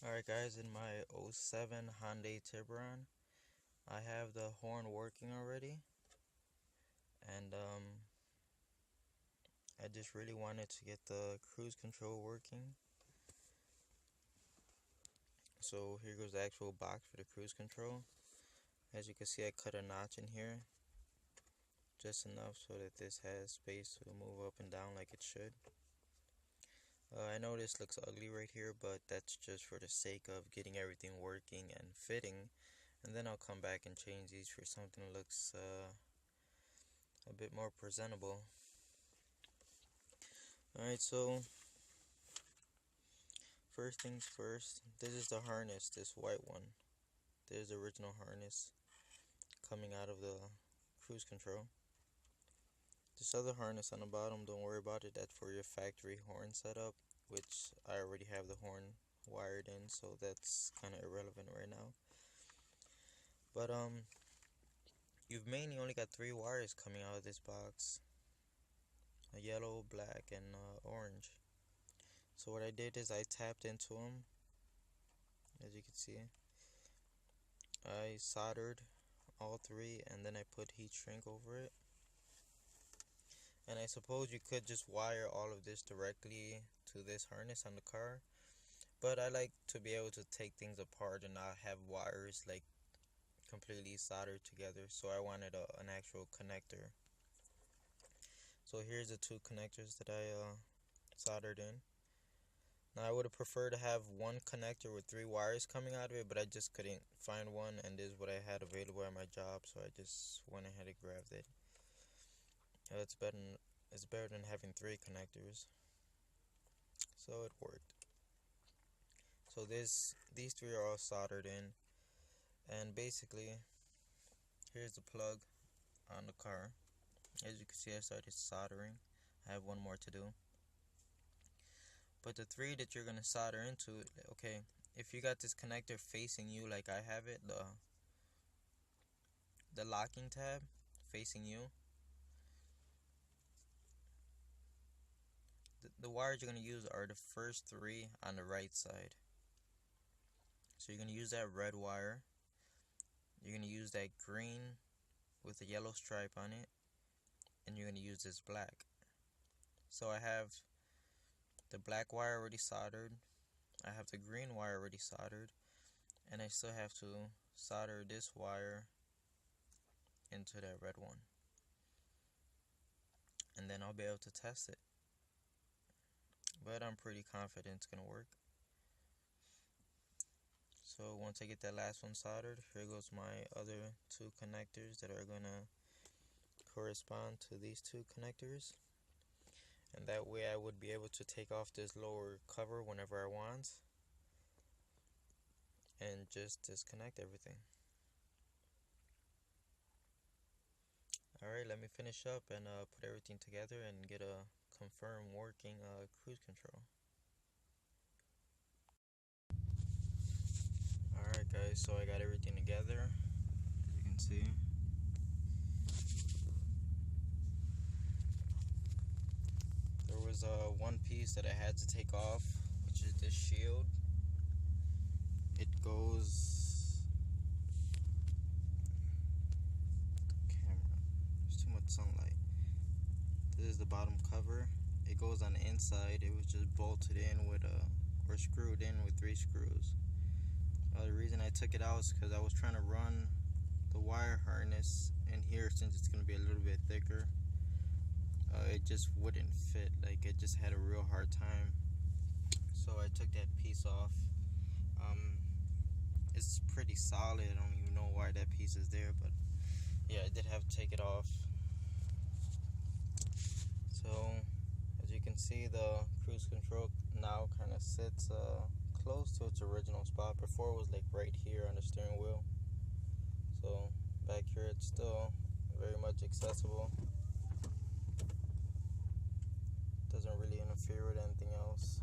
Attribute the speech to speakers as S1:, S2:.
S1: Alright guys, in my '07 Hyundai Tiburon, I have the horn working already, and I just really wanted to get the cruise control working. So here goes the actual box for the cruise control. As you can see, I cut a notch in here, just enough so that this has space to move up and down like it should. I know this looks ugly right here, but that's just for the sake of getting everything working and fitting, and then I'll come back and change these for something that looks a bit more presentable. Alright, so first things first, this is the harness, this white one. There's the original harness coming out of the cruise control. This other harness on the bottom, don't worry about it, that's for your factory horn setup, which I already have the horn wired in, so that's kind of irrelevant right now. But you've mainly only got 3 wires coming out of this box: a yellow, black, and orange. So what I did is I tapped into them. As you can see, I soldered all 3 and then I put heat shrink over it. And I suppose you could just wire all of this directly to this harness on the car, but I like to be able to take things apart and not have wires like completely soldered together, so I wanted an actual connector. So here's the 2 connectors that I soldered in. Now I would have preferred to have one connector with 3 wires coming out of it, but I just couldn't find one, and this is what I had available at my job, so I just went ahead and grabbed it. It's better than having 3 connectors, so it worked. So these 3 are all soldered in, and basically here's the plug on the car. As you can see, I started soldering. I have one more to do. But the 3 that you're gonna solder into, okay, if you got this connector facing you like I have it, the locking tab facing you, the wires you're gonna use are the first 3 on the right side. So you're gonna use that red wire, you're gonna use that green with a yellow stripe on it, and you're gonna use this black. So I have the black wire already soldered, I have the green wire already soldered, and I still have to solder this wire into that red one, and then I'll be able to test it. But I'm pretty confident it's gonna work. So once I get that last one soldered, here goes my other 2 connectors that are gonna correspond to these 2 connectors, and that way I would be able to take off this lower cover whenever I want and just disconnect everything. Alright, let me finish up and put everything together and get a confirmed working cruise control. Alright guys, so I got everything together, as you can see. There was one piece that I had to take off, which is this shield. It goes... camera, there's too much sunlight. This is the bottom cover. It goes on the inside. It was just bolted in with or screwed in with 3 screws. The reason I took it out is because I was trying to run the wire harness in here, since it's going to be a little bit thicker. It just wouldn't fit, like it just had a real hard time, so I took that piece off. It's pretty solid. I don't even know why that piece is there, but yeah, I did have to take it off. So as you can see, the cruise control now kind of sits close to its original spot. Before it was like right here on the steering wheel, so back here it's still very much accessible. Doesn't really interfere with anything else.